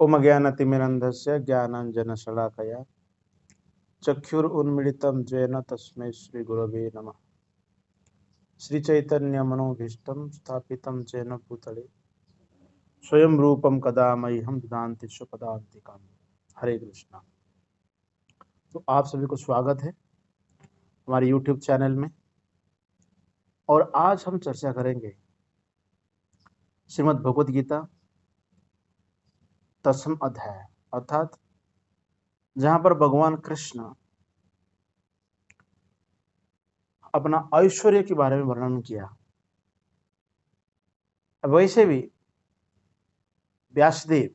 ओम ज्ञानतिमिरन्धस्य ज्ञानाञ्जनशलाकया चक्षुरुन्मीलितं येन तस्मै श्रीगुरवे नमः। श्रीचैतन्यमनोभीष्टं स्थापितं येन भूतले स्वयं रूपं कदा मह्यं ददाति स्वपदान्तिकां। हरे कृष्णा। तो आप सभी को स्वागत है हमारे यूट्यूब चैनल में। और आज हम चर्चा करेंगे श्रीमद् भगवद गीता 10वां अध्याय, अर्थात जहां पर भगवान कृष्ण अपना ऐश्वर्य के बारे में वर्णन किया। वैसे भी व्यासदेव,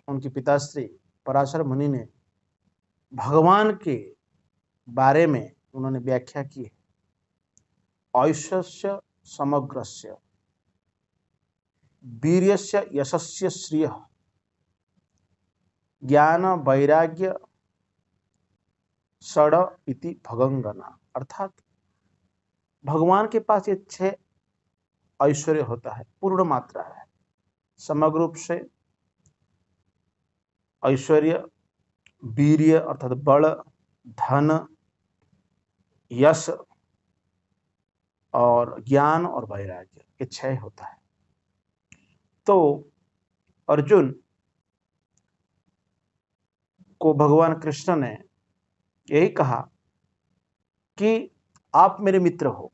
उनके पिताश्री पराशर मुनि ने भगवान के बारे में उन्होंने व्याख्या की है। ऐश्वर्य समग्रस्य वीर्यस्य यशस्य श्रिय ज्ञान वैराग्य षड इति भगंगना। अर्थात भगवान के पास ये 6 ऐश्वर्य होता है, पूर्ण मात्रा है। समग्र रूप से ऐश्वर्य, वीर्य अर्थात बल, धन, यश और ज्ञान और वैराग्य, ये 6 होता है। तो अर्जुन को भगवान कृष्ण ने यही कहा कि आप मेरे मित्र हो।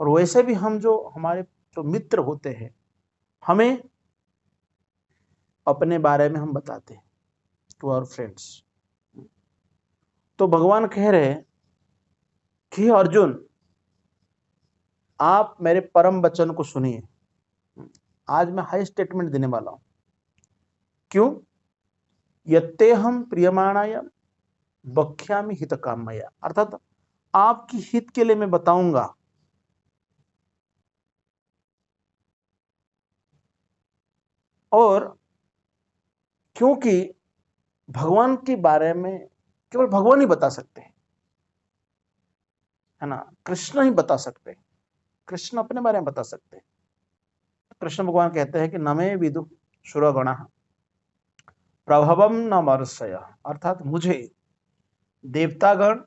और वैसे भी हम जो हमारे जो मित्र होते हैं, हमें अपने बारे में हम बताते हैं टू आवर फ्रेंड्स। तो भगवान कह रहे हैं कि अर्जुन, आप मेरे परम वचन को सुनिए। आज मैं हाई स्टेटमेंट देने वाला हूं। क्यों? यत्तेहम प्रियमाणाय वक्ष्यामि हितकामया। अर्थात आपकी हित के लिए मैं बताऊंगा। और क्योंकि भगवान के बारे में केवल भगवान ही बता सकते हैं, है ना। कृष्ण ही बता सकते हैं, कृष्ण अपने बारे में बता सकते हैं। कृष्ण भगवान कहते हैं कि नमे विदु सुरगण प्रभवम न मर्षय। अर्थात मुझे देवतागण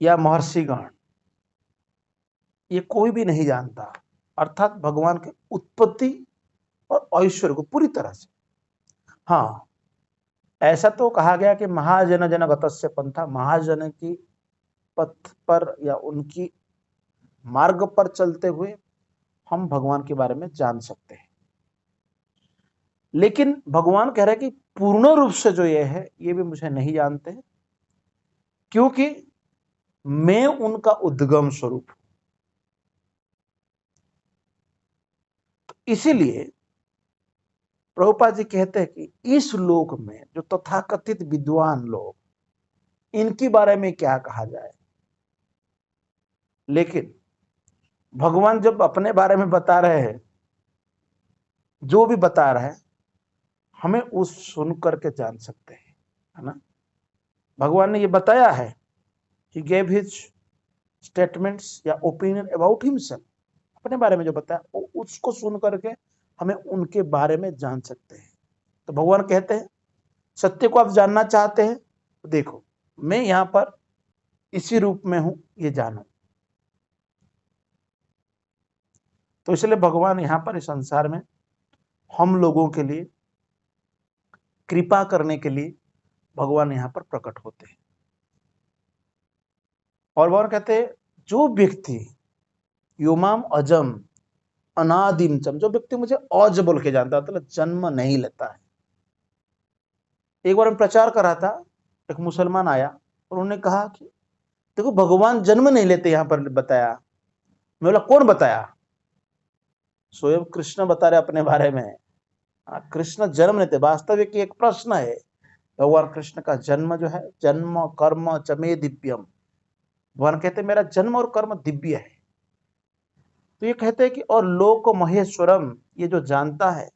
या महर्षिगण ये कोई भी नहीं जानता। अर्थात भगवान की उत्पत्ति और ऐश्वर्य को पूरी तरह से। हाँ, ऐसा तो कहा गया कि महाजन जन गतस्य पंथा, महाजन की पथ पर या उनकी मार्ग पर चलते हुए हम भगवान के बारे में जान सकते हैं। लेकिन भगवान कह रहे हैं कि पूर्ण रूप से जो ये है, ये भी मुझे नहीं जानते हैं, क्योंकि मैं उनका उद्गम स्वरूप हूं। इसीलिए प्रभुपाद जी कहते हैं कि इस लोक में जो तथाकथित विद्वान लोग, इनके बारे में क्या कहा जाए। लेकिन भगवान जब अपने बारे में बता रहे हैं, जो भी बता रहे हैं, हमें उस सुन करके जान सकते हैं, है ना। भगवान ने ये बताया है, he gave his statements या ओपिनियन अबाउट हिमसेल्फ। अपने बारे में जो बताया उसको सुन करके हमें उनके बारे में जान सकते हैं। तो भगवान कहते हैं, सत्य को आप जानना चाहते हैं तो देखो, मैं यहां पर इसी रूप में हूं, ये जानो। तो इसलिए भगवान यहां पर इस संसार में हम लोगों के लिए कृपा करने के लिए भगवान यहां पर प्रकट होते हैं। और भगवान कहते हैं, जो व्यक्ति योमाम अजम अनादिम चम, जो व्यक्ति मुझे अज बोल के जानता है, मतलब जन्म नहीं लेता है। एक बार मैं प्रचार कर रहा था, एक मुसलमान आया और उन्होंने कहा कि देखो भगवान जन्म नहीं लेते, यहां पर बताया। मैं बोला कौन बताया? स्वयं कृष्ण बता रहे अपने बारे में। कृष्ण जन्म लेते। वास्तविक एक प्रश्न है, भगवान कृष्ण का जन्म जो है, जन्म कर्म चमे दिव्यम। भगवान कहते मेरा जन्म और कर्म दिव्य है। तो ये कहते हैं कि और लोक महेश्वरम, ये जो जानता है,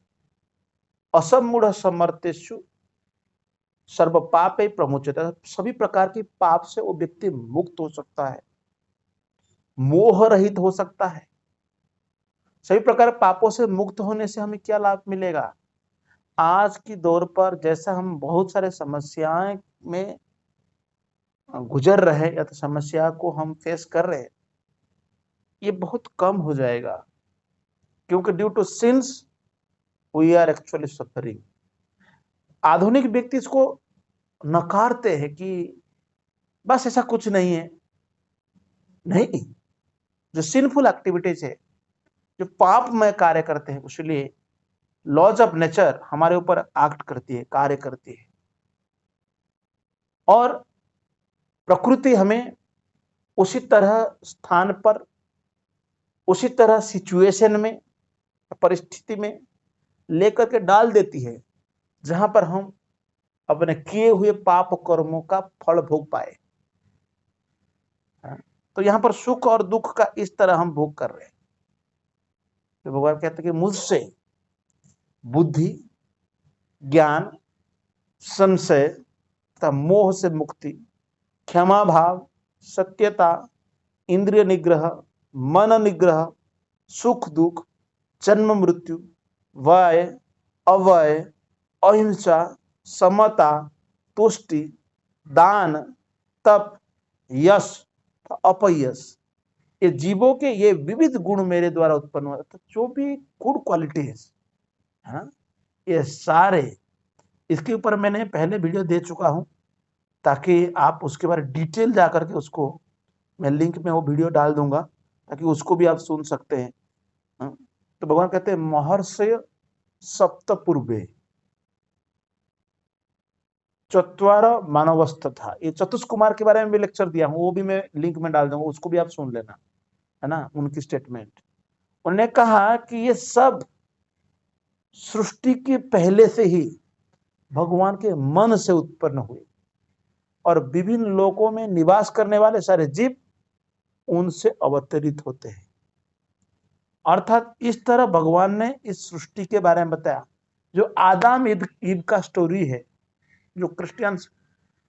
असमूढ़ समर्थेषु सर्व पापे प्रमुच्यते, सभी प्रकार की पाप से वो व्यक्ति मुक्त हो सकता है, मोह रहित हो सकता है। सभी प्रकार पापों से मुक्त होने से हमें क्या लाभ मिलेगा? आज की दौर पर जैसा हम बहुत सारे समस्याएं में गुजर रहे या तो समस्या को हम फेस कर रहे हैं, ये बहुत कम हो जाएगा, क्योंकि due to since we are actually suffering. आधुनिक व्यक्ति इसको नकारते हैं कि बस ऐसा कुछ नहीं है। नहीं, जो सिंफुल एक्टिविटीज है, जो पापमय कार्य करते हैं, उसलिए लॉज ऑफ नेचर हमारे ऊपर एक्ट करती है, कार्य करती है, और प्रकृति हमें उसी तरह स्थान पर, उसी तरह सिचुएशन में, परिस्थिति में लेकर के डाल देती है जहां पर हम अपने किए हुए पाप कर्मों का फल भोग पाए। तो यहां पर सुख और दुख का इस तरह हम भोग कर रहे हैं। तो भगवान कहते हैं कि मुझसे बुद्धि, ज्ञान, संशय तथा मोह से मुक्ति, क्षमा भाव, सत्यता, इंद्रिय निग्रह, मन निग्रह, सुख दुख, जन्म मृत्यु, वय अवय, अहिंसा, समता, तुष्टि, दान, तप, यश, अपयश, ये जीवों के ये विविध गुण मेरे द्वारा उत्पन्न हुआ। तो जो भी गुड क्वालिटीज है, ये सारे, इसके ऊपर मैंने पहले वीडियो दे चुका हूं, ताकि आप उसके बारे डिटेल जाकर के उसको, मैं लिंक में वो वीडियो डाल दूंगा ताकि उसको भी आप सुन सकते हैं। तो भगवान कहते हैं महर्षय सप्तपूर्वे चत्वार मानवस्थ था। ये चतुष कुमार के बारे में भी लेक्चर दिया हूं, वो भी मैं लिंक में डाल दूंगा, उसको भी आप सुन लेना, है ना। उनकी स्टेटमेंट, उन्होंने कहा कि ये सब सृष्टि के पहले से ही भगवान के मन से उत्पन्न हुए, और विभिन्न लोकों में निवास करने वाले सारे जीव उनसे अवतरित होते हैं। अर्थात इस तरह भगवान ने इस सृष्टि के बारे में बताया। जो आदम ईव का स्टोरी है, जो क्रिश्चियंस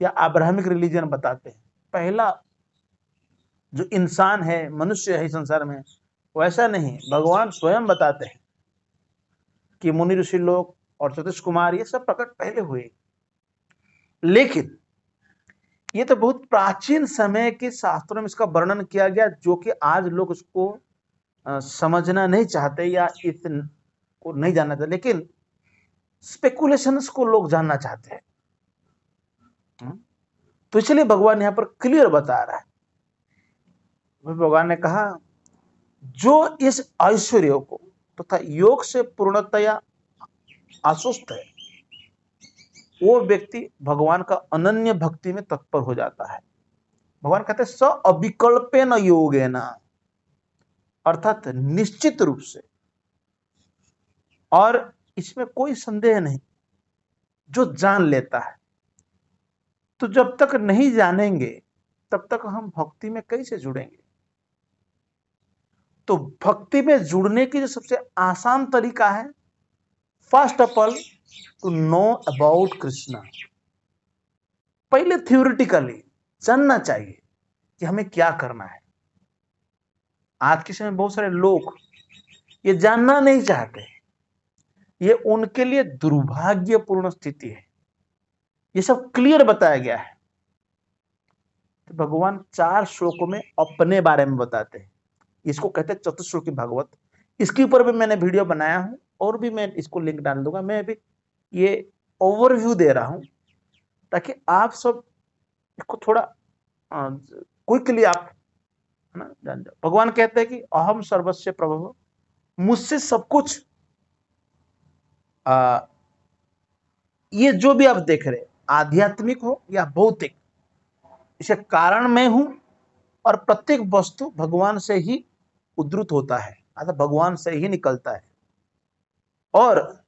या अब्राहमिक रिलीजन बताते हैं, पहला जो इंसान है, मनुष्य है इस संसार में, वैसा नहीं, भगवान स्वयं बताते हैं कि मुनि ऋषि लोग और चतुष कुमार ये सब प्रकट पहले हुए। लेकिन ये तो बहुत प्राचीन समय के शास्त्रों में इसका वर्णन किया गया, जो कि आज लोग उसको समझना नहीं चाहते या इस को नहीं जानना चाहते, लेकिन स्पेकुलेशंस को लोग जानना चाहते हैं। तो इसलिए भगवान यहां पर क्लियर बता रहा है। भगवान ने कहा जो इस ऐश्वर्य को तथा योग से पूर्णतया आसुष्ट है, वो व्यक्ति भगवान का अनन्य भक्ति में तत्पर हो जाता है। भगवान कहते हैं स अविकल्पेन योगेन, अर्थात निश्चित रूप से, और इसमें कोई संदेह नहीं, जो जान लेता है। तो जब तक नहीं जानेंगे तब तक हम भक्ति में कैसे जुड़ेंगे? तो भक्ति में जुड़ने की जो सबसे आसान तरीका है, first of all to know about Krishna. पहले थ्योरेटिकली जानना चाहिए कि हमें क्या करना है। आज के समय बहुत सारे लोग ये जानना नहीं चाहते, ये उनके लिए दुर्भाग्यपूर्ण स्थिति है। ये सब क्लियर बताया गया है। तो भगवान 4 श्लोकों में अपने बारे में बताते हैं। इसको कहते हैं चतुश्लोकी भागवत। इसके ऊपर भी मैंने वीडियो बनाया हूं, और भी मैं इसको लिंक डाल दूंगा। मैं अभी ये ओवरव्यू दे रहा हूं ताकि आप सब इसको थोड़ा क्विकली आप, है ना, जान जाओ। भगवान कहते हैं कि अहम सर्वस्व प्रभव, मुझसे सब कुछ, ये जो भी आप देख रहे, आध्यात्मिक हो या भौतिक, इसे कारण मैं हूं, और प्रत्येक वस्तु भगवान से ही उद्धृत होता है, अर्थात भगवान से ही निकलता है। और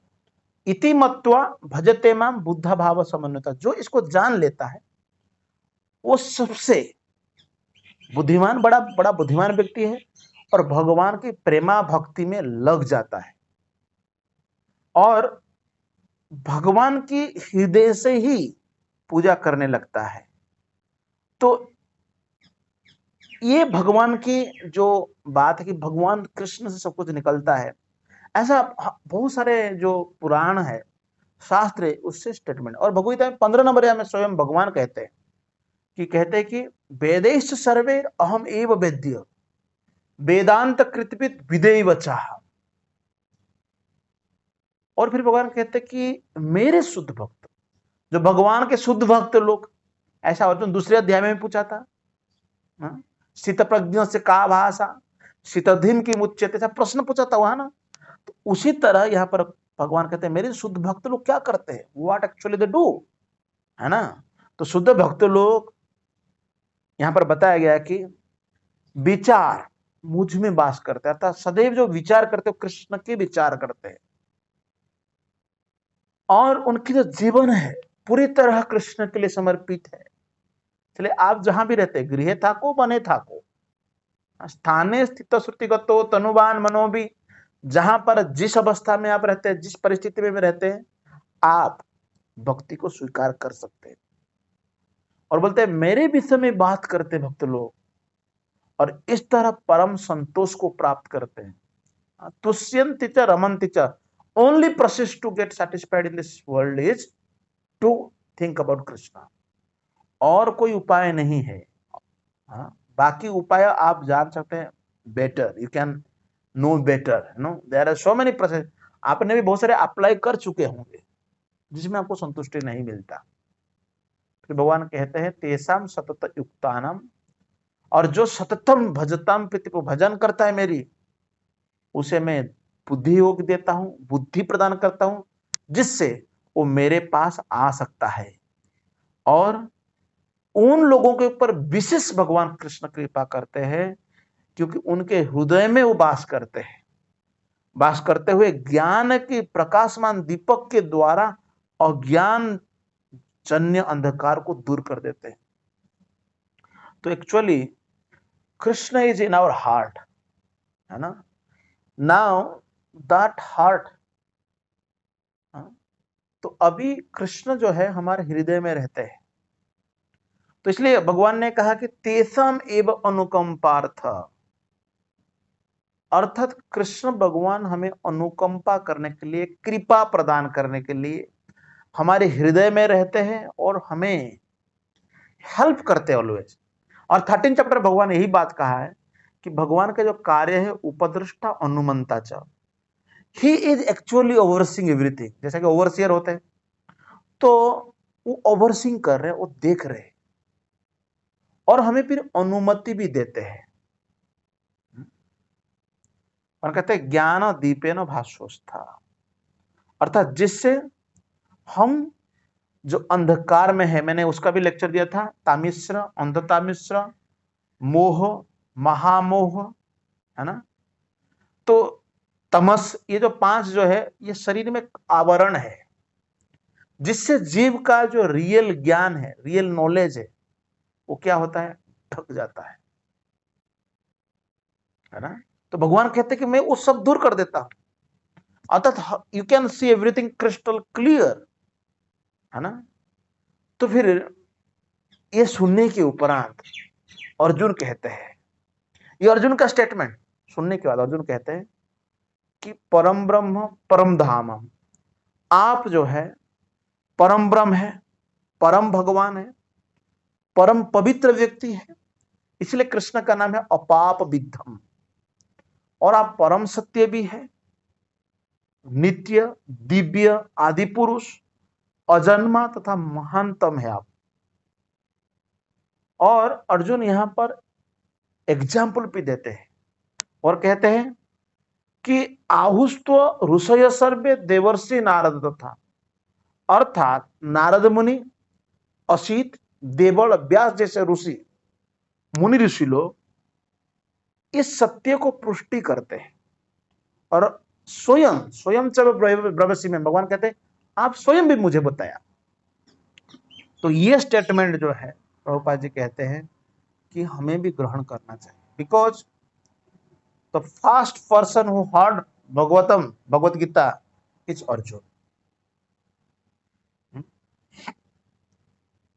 इति मत्वा भजते माम बुद्धा भाव समन्विता, जो इसको जान लेता है वो सबसे बुद्धिमान, बड़ा बड़ा बुद्धिमान व्यक्ति है, और भगवान की प्रेमा भक्ति में लग जाता है, और भगवान की हृदय से ही पूजा करने लगता है। तो ये भगवान की जो बात है कि भगवान कृष्ण से सब कुछ निकलता है, ऐसा बहुत सारे जो पुराण है, शास्त्र है, उससे स्टेटमेंट। और भगवद गीता में 15 नंबर में स्वयं भगवान कहते हैं कि वेदैश्च सर्वे अहम एव वेद्य वेदांत कृतविद विदेव चाह। और फिर भगवान कहते हैं कि मेरे शुद्ध भक्त, जो भगवान के शुद्ध भक्त लोग, ऐसा अर्जुन दूसरे अध्याय में पूछा था, शीत प्रज्ञ से का भाषा शीतधिम की मुच्यते, ऐसा प्रश्न पूछा था वहां ना। तो उसी तरह यहाँ पर भगवान कहते हैं मेरे शुद्ध भक्त लोग क्या करते हैं, व्हाट एक्चुअली दे डू, है ना। तो शुद्ध भक्त लोग यहां पर बताया गया कि विचार मुझ में वास करते हैं, अर्थात सदैव जो विचार करते हो कृष्ण के विचार करते हैं, और उनकी जो जीवन है पूरी तरह कृष्ण के लिए समर्पित है। इसलिए आप जहां भी रहते, गृह थाको बने थाको, स्थाने स्थित श्रुतिगतो तनुवान मनो भी, जहां पर जिस अवस्था में आप रहते हैं, जिस परिस्थिति में रहते हैं, आप भक्ति को स्वीकार कर सकते हैं। और बोलते हैं मेरे विषय में बात करते भक्त लोग और इस तरह परम संतोष को प्राप्त करते हैं। तुष्यन्ति च रमन्ति च, only process to get satisfied in this world is to think about Krishna. और कोई उपाय नहीं है। बाकी उपाय आप जान सकते हैं better, you can know better, no there are so many process. आपने भी बहुत सारे अप्लाई कर चुके होंगे जिसमें आपको संतुष्टि नहीं मिलता। फिर भगवान कहते हैं तेसाम सतत युक्तानम, और जो सततम भजतम प्रीति को भजन करता है मेरी, उसे मैं बुद्धि योग देता हूं, बुद्धि प्रदान करता हूं, जिससे वो मेरे पास आ सकता है। और उन लोगों के ऊपर विशेष भगवान कृष्ण कृपा करते हैं क्योंकि उनके हृदय में वो वास करते हैं। वास करते हुए ज्ञान की प्रकाशमान दीपक के द्वारा अज्ञान जन्य अंधकार को दूर कर देते हैं। तो actually Krishna is in our heart, है ना। नाउ दैट हार्ट, तो अभी कृष्ण जो है हमारे हृदय में रहते हैं। तो इसलिए भगवान ने कहा कि तेसम एव अनुकंपार्थ, अर्थात कृष्ण भगवान हमें अनुकंपा करने के लिए, कृपा प्रदान करने के लिए हमारे हृदय में रहते हैं और हमें हेल्प करते हैं ऑलवेज। और 13 चैप्टर भगवान यही बात कहा है कि भगवान का जो कार्य है उपदृष्टा अनुमंता च, he is actually overseeing everything. जैसा कि ओवरसियर होते हैं, तो वो ओवरसीइंग कर रहे हैं, वो देख रहे हैं और हमें फिर अनुमति भी देते हैं। और कहते हैं ज्ञान दीपेन भास्वस्था, अर्थात जिससे हम जो अंधकार में है, मैंने उसका भी लेक्चर दिया था, तामिश्र, अंधतामिश्र, मोह, महामोह, है ना। तो तमस, ये जो 5 जो है, ये शरीर में आवरण है जिससे जीव का जो रियल ज्ञान है, रियल नॉलेज है, वो क्या होता है, ढक जाता है ना। तो भगवान कहते हैं कि मैं वो सब दूर कर देता हूं, अर्थात you can see everything crystal clear, है ना। तो फिर ये सुनने के उपरांत अर्जुन कहते हैं, ये अर्जुन का स्टेटमेंट सुनने के बाद अर्जुन कहते हैं कि परम ब्रह्म परम धाम, आप जो है परम ब्रह्म है, परम भगवान है, परम पवित्र व्यक्ति है, इसलिए कृष्ण का नाम है अपाप विद्धम। और आप परम सत्य भी है, नित्य, दिव्य, आदि पुरुष, अजन्मा तथा महानतम है आप। और अर्जुन यहां पर एग्जाम्पल भी देते हैं और कहते हैं कि आहुस्त्व ऋषय सर्वे देवर्षि नारद तथा, अर्थात नारद मुनि, असित, देवल, व्यास जैसे ऋषि, मुनि ऋषि लोग इस सत्य को पुष्टि करते हैं। और स्वयं स्वयं ब्रवसी में भगवान कहते हैं आप स्वयं भी मुझे बताया। तो ये स्टेटमेंट जो है प्रभुपाद जी कहते हैं कि हमें भी ग्रहण करना चाहिए, because the first person who heard Bhagavatam, Bhagavad Gita, is Arjun.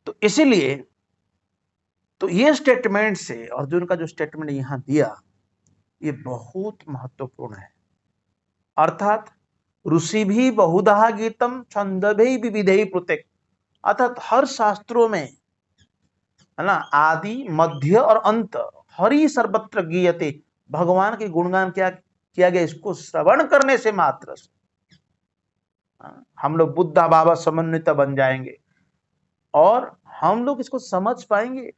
तो इसीलिए तो ये स्टेटमेंट से अर्जुन का जो स्टेटमेंट यहां दिया ये बहुत महत्वपूर्ण है। अर्थात ऋषि भी बहुधा गीतम छंदभि विविधि प्रत्येक, अर्थात हर शास्त्रों में, है ना, आदि मध्य और अंत हरि सर्वत्र गीयते, भगवान के गुणगान क्या किया गया, इसको श्रवण करने से मात्र से हम लोग बुद्धा बाबा समन्वित बन जाएंगे और हम लोग इसको समझ पाएंगे।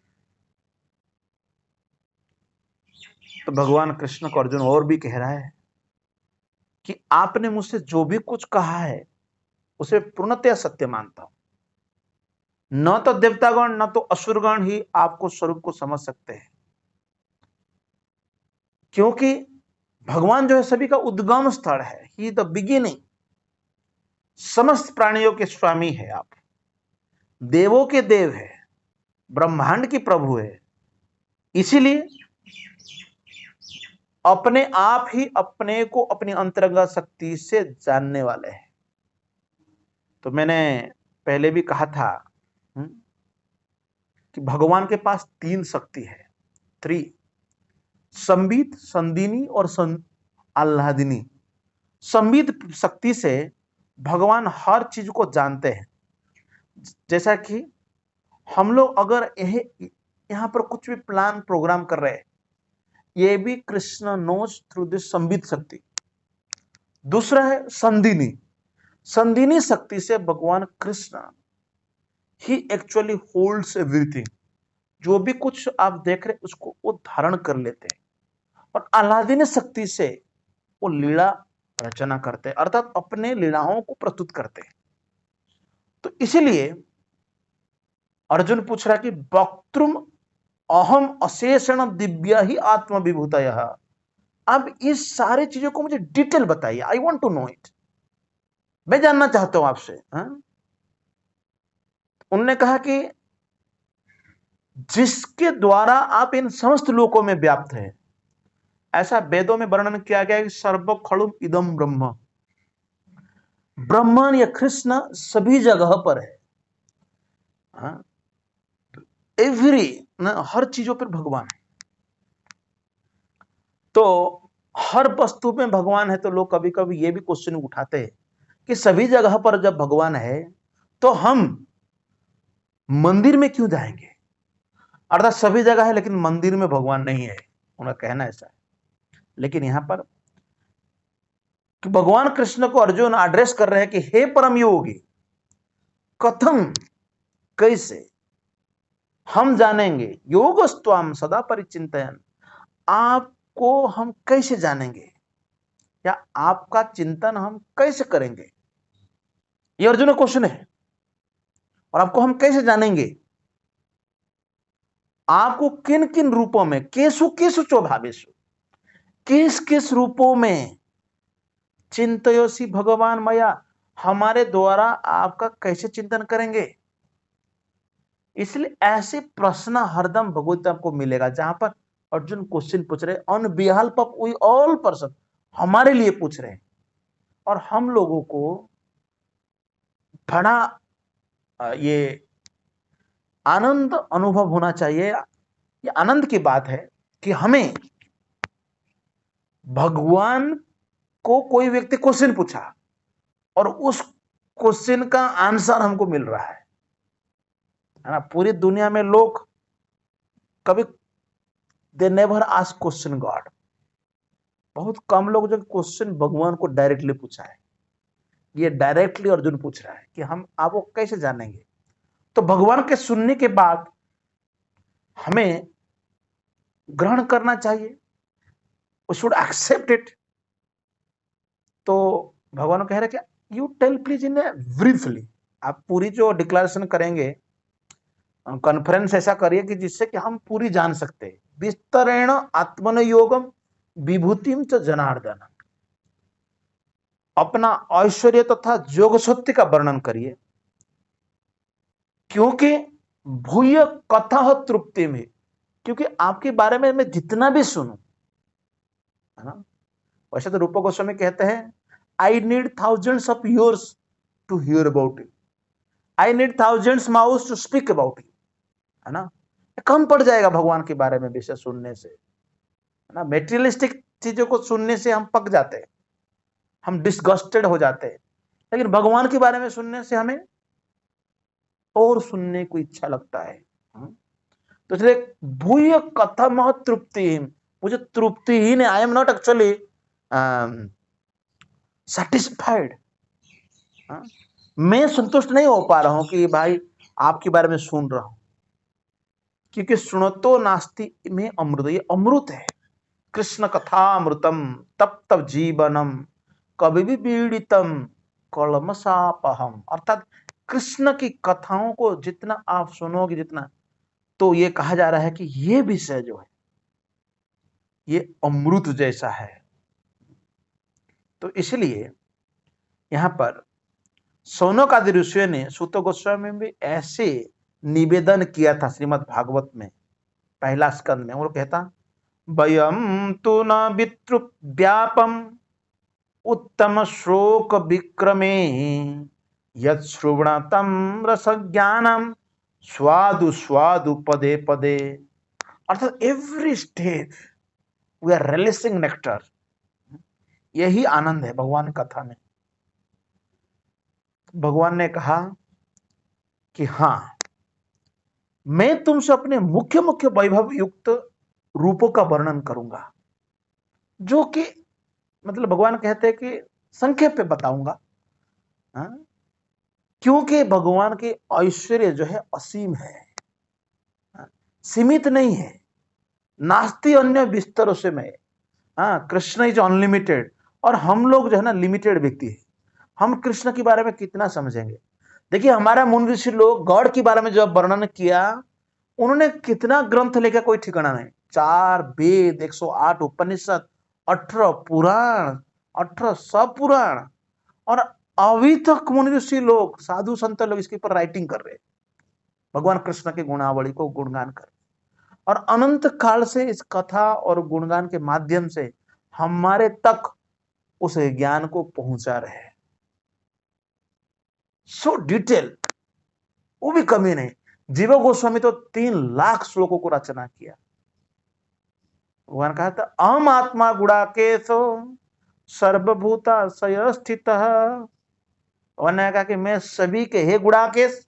तो भगवान कृष्ण को अर्जुन और भी कह रहा है कि आपने मुझसे जो भी कुछ कहा है उसे पूर्णतया सत्य मानता हूं। न तो देवतागण न तो असुरगण ही आपको स्वरूप को समझ सकते हैं, क्योंकि भगवान जो है सभी का उद्गम स्थल है, ही द बिगिनिंग। समस्त प्राणियों के स्वामी है आप, देवों के देव है, ब्रह्मांड की प्रभु है, इसीलिए अपने आप ही अपने को अपनी अंतरंग शक्ति से जानने वाले हैं। तो मैंने पहले भी कहा था कि भगवान के पास 3 शक्ति है, 3, संबित, संदिनी और आह्लादिनी। संबित शक्ति से भगवान हर चीज को जानते हैं। जैसा कि हम लोग अगर यहां पर कुछ भी प्लान प्रोग्राम कर रहे हैं, ये भी कृष्ण नोज थ्रू दिस संबित शक्ति। दूसरा है संदिनी। संदिनी शक्ति से भगवान कृष्ण ही एक्चुअली होल्ड्स एवरीथिंग, जो भी कुछ आप देख रहे उसको वो धारण कर लेते हैं। और आह्लादिनी शक्ति से वो लीला रचना करते हैं, अर्थात अपने लीलाओं को प्रस्तुत करते हैं। तो इसीलिए अर्जुन पूछ रहा है कि वक्तुम अहम अशेषण दिव्य ही आत्म विभूतयः। अब इस सारी चीजों को मुझे डिटेल बताइए, I want to know it, मैं जानना चाहता हूं आपसे। उन्होंने कहा कि जिसके द्वारा आप इन समस्त लोकों में व्याप्त हैं, ऐसा वेदों में वर्णन किया गया कि सर्व खड़ुम इदम ब्रह्म, ब्रह्मन या कृष्ण सभी जगह पर है। एवरी, हर चीजों पर भगवान है। तो हर वस्तु में भगवान है। तो लोग कभी कभी ये भी क्वेश्चन उठाते हैं कि सभी जगह पर जब भगवान है तो हम मंदिर में क्यों जाएंगे, अर्थात सभी जगह है लेकिन मंदिर में भगवान नहीं है, उनका कहना ऐसा है। लेकिन यहां पर कि भगवान कृष्ण को अर्जुन एड्रेस कर रहे हैं कि हे परम योगी, कथम, कैसे हम जानेंगे, योगस्त्वाम सदा परिचिंतयन्, आपको हम कैसे जानेंगे या आपका चिंतन हम कैसे करेंगे, ये अर्जुन का क्वेश्चन है। और आपको हम कैसे जानेंगे, आपको किन किन रूपों में, केसु केसु च भावेषु, किस किस रूपों में, चिंतयोसी भगवान मया, हमारे द्वारा आपका कैसे चिंतन करेंगे। इसलिए ऐसे प्रश्न हरदम भगवत आपको मिलेगा जहां पर अर्जुन क्वेश्चन पूछ रहे on behalf of we all person, हमारे लिए पूछ रहे हैं। और हम लोगों को बड़ा ये आनंद अनुभव होना चाहिए। ये आनंद की बात है कि हमें भगवान को कोई व्यक्ति क्वेश्चन पूछा और उस क्वेश्चन का आंसर हमको मिल रहा है ना। पूरी दुनिया में लोग कभी they never ask question God, बहुत कम लोग जो क्वेश्चन भगवान को डायरेक्टली पूछा है। ये डायरेक्टली अर्जुन पूछ रहा है कि हम आपको कैसे जानेंगे। तो भगवान के सुनने के बाद हमें ग्रहण करना चाहिए, वी शुड एक्सेप्ट इट। तो भगवान कह रहे कि you tell please in briefly, आप पूरी जो डिक्लेरेशन करेंगे, कॉन्फ्रेंस ऐसा करिए कि जिससे कि हम पूरी जान सकते हैं। विस्तरेण आत्मन योगम विभूतिम च जनार्दन, अपना ऐश्वर्य तथा जोग शक्ति का वर्णन करिए, क्योंकि भूय कथा तृप्ति में, क्योंकि आपके बारे में मैं जितना भी सुनूं, है ना। वैसे तो रूप गोस्वामी कहते हैं I need thousands of years to hear about it, I need thousands mouths to speak about it, है ना। कम पड़ जाएगा भगवान के बारे में विषय सुनने से, है ना। मेटेरियलिस्टिक चीजों को सुनने से हम पक जाते हैं, हम डिस्गस्टेड हो जाते हैं, लेकिन भगवान के बारे में सुनने से हमें और सुनने को इच्छा लगता है। तो इसलिए भूय कथम तृप्ति, मुझे तृप्ति ही नहीं, I am not actually satisfied. मैं संतुष्ट नहीं हो पा रहा हूं कि भाई आपके बारे में सुन रहा हूं, क्योंकि सुनतो नास्ति में अमृत, ये अमृत है। कृष्ण कथा अमृतम तप तप जीवनम कभी भी पीड़ितम कलमसापहम, अर्थात कृष्ण की कथाओं को जितना आप सुनोगे, जितना, तो ये कहा जा रहा है कि ये विषय जो है ये अमृत जैसा है। तो इसलिए यहां पर सौनक आदि ऋषियों ने सूत गोस्वामी में भी ऐसे निवेदन किया था श्रीमद् भागवत में पहला स्कंद में। वो कहता, वयम तु न वितृप व्यापम उत्तम श्लोक विक्रमे यत् श्रवणतम रस ज्ञानम स्वादु स्वादु पदे पदे, अर्थात every stage we are releasing nectar. यही आनंद है भगवान कथा में। भगवान ने कहा कि हां, मैं तुमसे अपने मुख्य मुख्य वैभव युक्त रूपों का वर्णन करूंगा, जो कि मतलब भगवान कहते हैं कि संक्षेप में बताऊंगा, क्योंकि भगवान के ऐश्वर्य जो है असीम है, सीमित नहीं है। नास्ति अन्य विस्तरों से में, कृष्ण इज अनलिमिटेड, और हम लोग जो है ना लिमिटेड व्यक्ति है। हम कृष्ण के बारे में कितना समझेंगे। देखिए हमारे मुनि ऋषि लोग गॉड के बारे में जब वर्णन किया, उन्होंने कितना ग्रंथ लिखा कोई ठिकाना नहीं। 4 वेद, 108 उपनिषद, 18 पुराण, 18 सब पुराण, और अभी तक मुनि ऋषि लोग, साधु संत लोग इसके ऊपर राइटिंग कर रहे, भगवान कृष्ण के गुणावली को गुणगान कर, और अनंत काल से इस कथा और गुणगान के माध्यम से हमारे तक उस ज्ञान को पहुंचा रहे। सो डिटेल, वो भी कमी नहीं। जीव गोस्वामी तो 3 लाख श्लोकों को रचना किया। भगवान कहा था, अहम आत्मा गुणाकेशो सर्वभूता सय स्थित। भगवान ने कहा कि मैं सभी के, हे गुणाकेश,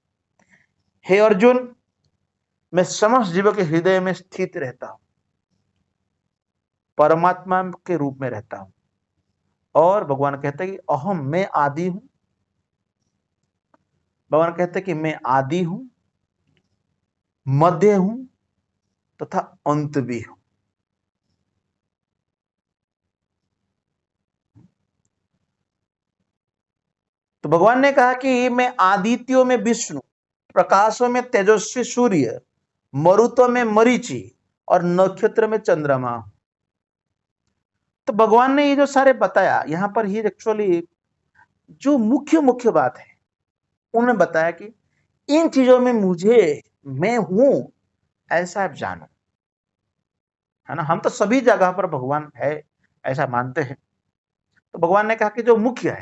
हे अर्जुन, मैं समस्त जीवों के हृदय में स्थित रहता हूं, परमात्मा के रूप में रहता हूं। और भगवान कहते हैं कि अहम, मैं आदि हूं। भगवान कहते हैं कि मैं आदि हूं, मध्य हूं तथा अंत भी हूं। तो भगवान ने कहा कि मैं आदित्यों में विष्णु, प्रकाशों में तेजस्वी सूर्य, मरुतों में मरीचि और नक्षत्र में चंद्रमा। तो भगवान ने ये जो सारे बताया, यहां पर ही एक्चुअली जो मुख्य मुख्य बात है उन्होंने बताया कि इन चीजों में मुझे, मैं हूं ऐसा आप जानो, है ना। हम तो सभी जगह पर भगवान है ऐसा मानते हैं। तो भगवान ने कहा कि जो मुख्य है,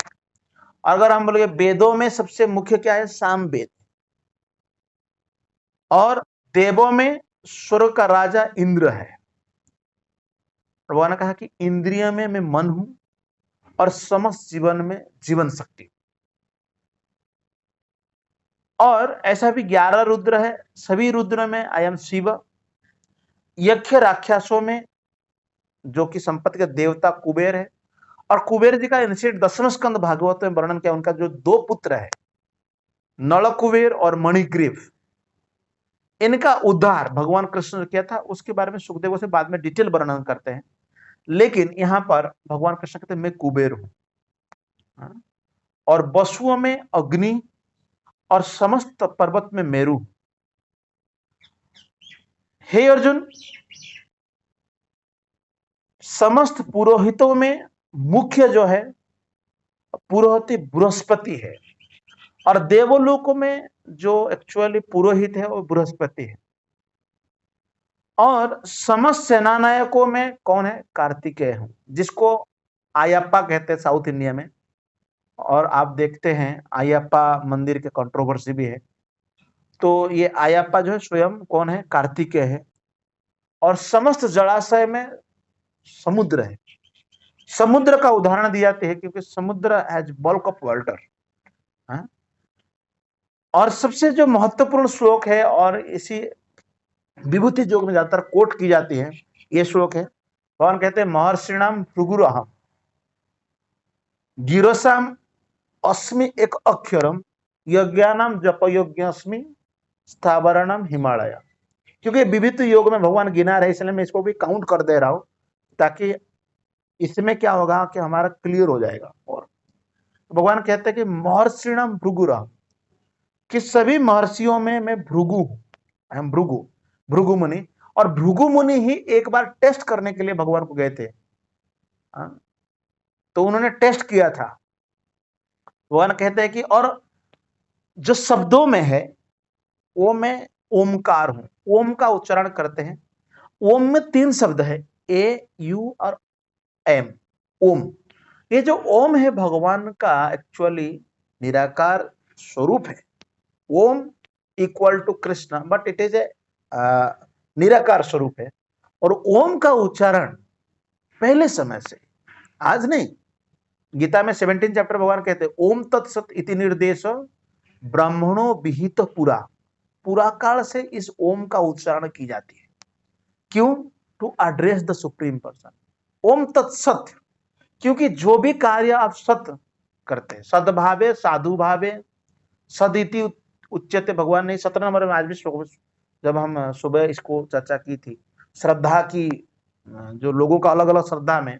अगर हम बोले वेदों में सबसे मुख्य क्या है, साम वेद, और देवों में स्वर्ग का राजा इंद्र है। भगवान ने कहा कि इंद्रिय में मैं मन हूं, और समस्त जीवन में जीवन शक्ति। और ऐसा भी 11 रुद्र है, सभी रुद्र में आई एम शिव। यक्ष राक्षसों में जो कि संपत्ति के देवता कुबेर है, और कुबेर जी का इंसिडेंट 10वें स्कंद भागवत में वर्णन किया। उनका जो 2 पुत्र है, नल कुबेर और मणिग्रीव, इनका उद्धार भगवान कृष्ण ने किया था। उसके बारे में सुखदेव से बाद में डिटेल वर्णन करते हैं, लेकिन यहां पर भगवान कृष्ण कहते हैं मैं कुबेर हूं, और वसुओं में अग्नि, और समस्त पर्वत में मेरु। हे अर्जुन, समस्त पुरोहितों में मुख्य जो है पुरोहित बृहस्पति है, और देवलोकों में जो एक्चुअली पुरोहित है वो बृहस्पति है। और समस्त सेनानायकों में कौन है, कार्तिकेय हूं, जिसको आयप्पा कहते हैं साउथ इंडिया में। और आप देखते हैं आयप्पा मंदिर के कंट्रोवर्सी भी है। तो ये आयाप्पा जो है स्वयं कौन है? कार्तिकेय है। और समस्त जलाशय में समुद्र है। समुद्र का उदाहरण दिया जाते हैं क्योंकि समुद्र हैज बल्क ऑफ वाटर। और सबसे जो महत्वपूर्ण श्लोक है और इसी विभूति योग में ज्यादातर कोट की जाती है, ये श्लोक है। भगवान कहते हैं महर्षिणाम भृगुरहम गिरोसाम अस्मि एक अक्षरम यज्ञानाम जप यज्ञस्मि स्थावरणम हिमालय। क्योंकि विभूति योग में भगवान गिना रहे, इसलिए मैं इसको भी काउंट कर दे रहा हूं ताकि इसमें क्या होगा कि हमारा क्लियर हो जाएगा। और भगवान कहते हैं कि महर्षिणाम भृगुरहम, कि सभी महर्षियों में मैं भृगु हूं, हम भृगु, भृगु मुनि। और भृगु मुनि ही एक बार टेस्ट करने के लिए भगवान को गए थे। तो उन्होंने टेस्ट किया था। भगवान कहते हैं कि और जो शब्दों में है वो मैं ओमकार हूं, ओम का उच्चारण करते हैं। ओम में 3 शब्द है, ए यू और एम, ओम। ये जो ओम है भगवान का एक्चुअली निराकार स्वरूप है। Om equal to Krishna, but it is a निराकार स्वरूप है। और ओम का उच्चारण पहले समय से, आज नहीं, गीता में 17 चैप्टर भगवान कहते हैं ओम तत्सत इति निर्देश ब्राह्मणों विहित पुरा, पुरा काल से इस ओम का उच्चारण की जाती है। क्यों? To address the supreme person. ओम तत्सत, क्योंकि जो भी कार्य आप सत करते हैं, सद्भावे साधु भावे सदिति उच्यते, भगवान ने 17 नंबर में आज भी श्लोक, जब हम सुबह इसको चर्चा की थी, श्रद्धा की, जो लोगों का अलग अलग श्रद्धा में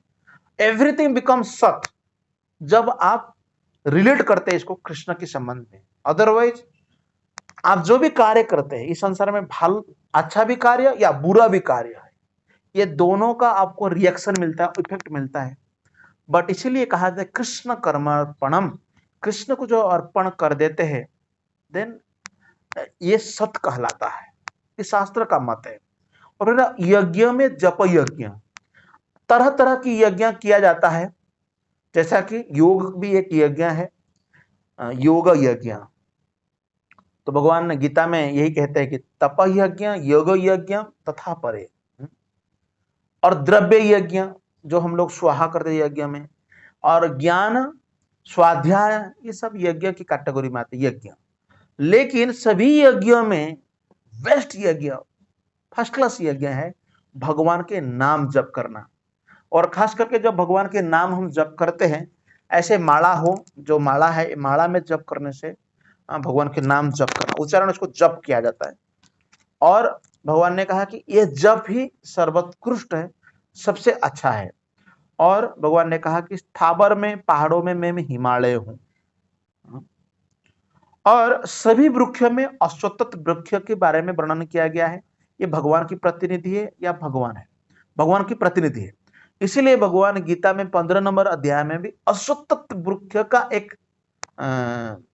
एवरीथिंग बिकम सत जब आप रिलेट करते हैं इसको कृष्ण के संबंध में। अदरवाइज आप जो भी कार्य करते हैं इस संसार में, भल अच्छा भी कार्य या बुरा भी कार्य है, ये दोनों का आपको रिएक्शन मिलता है, इफेक्ट मिलता है। बट इसीलिए कहा जाए कृष्ण कर्मर्पणम, कृष्ण को जो अर्पण कर देते हैं देन ये सत कहलाता है, ये शास्त्र का मत है। और फिर यज्ञ में जप यज्ञ, तरह तरह की यज्ञ किया जाता है, जैसा कि योग भी एक यज्ञ है, योग यज्ञ। तो भगवान ने गीता में यही कहते हैं कि तप यज्ञ, योग यज्ञ तथा परे, और द्रव्य यज्ञ जो हम लोग स्वाहा करते हैं यज्ञ में, और ज्ञान स्वाध्याय, ये सब यज्ञ की कैटेगरी में आते यज्ञ। लेकिन सभी यज्ञों में बेस्ट यज्ञ, फर्स्ट क्लास यज्ञ है भगवान के नाम जप करना। और खास करके जब भगवान के नाम हम जप करते हैं, ऐसे माला हो, जो माला है, माला में जप करने से भगवान के नाम जप करना, उच्चारण उसको जप किया जाता है। और भगवान ने कहा कि यह जप ही सर्वोत्कृष्ट है, सबसे अच्छा है। और भगवान ने कहा कि स्थावर में, पहाड़ों में मैं हिमालय हूं। और सभी वृक्षों में अश्वत्थ वृक्ष के बारे में वर्णन किया गया है। ये भगवान की प्रतिनिधि है या भगवान है, भगवान की प्रतिनिधि है। इसीलिए भगवान गीता में 15 नंबर अध्याय में भी अश्वत्थ वृक्ष का एक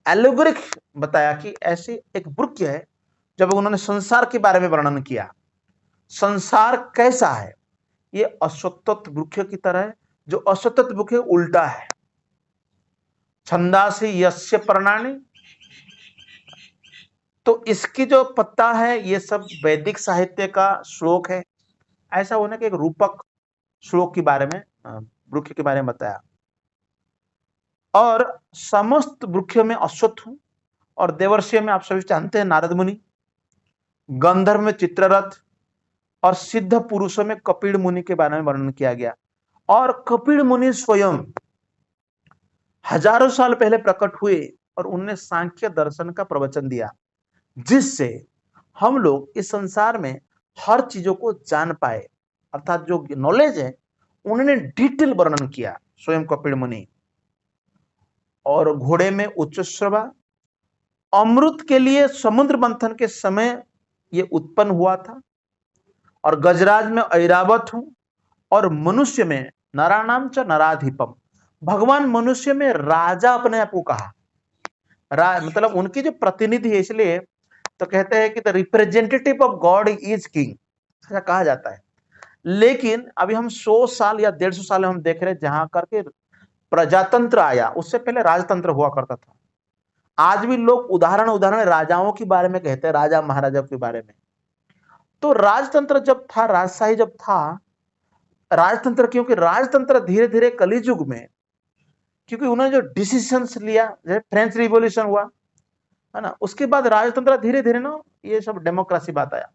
एलोगोरिक बताया कि ऐसे एक वृक्ष है। जब उन्होंने संसार के बारे में वर्णन किया, संसार कैसा है, ये अश्वत्थ वृक्ष की तरह है। जो अश्वत्थ वृक्ष उल्टा है, छंदासी यस्य पर्णानि, तो इसकी जो पत्ता है ये सब वैदिक साहित्य का श्लोक है। ऐसा होने के एक रूपक श्लोक के बारे में, वृक्ष के बारे में बताया। और समस्त वृक्ष में अश्वत्थ हूं, और देवर्षि में आप सभी जानते हैं नारद मुनि, गंधर्व में चित्ररथ, और सिद्ध पुरुषों में कपिल मुनि के बारे में वर्णन किया गया। और कपिल मुनि स्वयं हजारों साल पहले प्रकट हुए और उन्होंने सांख्य दर्शन का प्रवचन दिया, जिससे हम लोग इस संसार में हर चीजों को जान पाए। अर्थात जो नॉलेज है उन्होंने डिटेल वर्णन किया स्वयं कपिल मुनि। और घोड़े में उच्चश्रवा, अमृत के लिए समुद्र मंथन के समय ये उत्पन्न हुआ था। और गजराज में ऐरावत हूं, और मनुष्य में नराणाम च नराधिपम, भगवान मनुष्य में राजा अपने आप को कहा, मतलब उनकी जो प्रतिनिधि है, इसलिए तो कहते हैं कि the representative of God is king, ऐसा कहा जाता है। लेकिन अभी हम 100 साल या 150 साल हम देख रहे हैं जहां करके प्रजातंत्र आया, उससे पहले राजतंत्र हुआ करता था। आज भी लोग उदाहरण उदाहरण राजाओं के बारे में कहते हैं, राजा महाराजा के बारे में। तो राजतंत्र जब था, राजशाही जब था, राजतंत्र, क्योंकि राजतंत्र धीरे धीरे कलियुग में, क्योंकि उन्होंने जो डिसीजंस लिया, जैसे फ्रेंच रिवॉल्यूशन हुआ है ना, उसके बाद राजतंत्र धीरे धीरे ना ये सब डेमोक्रेसी बात आया,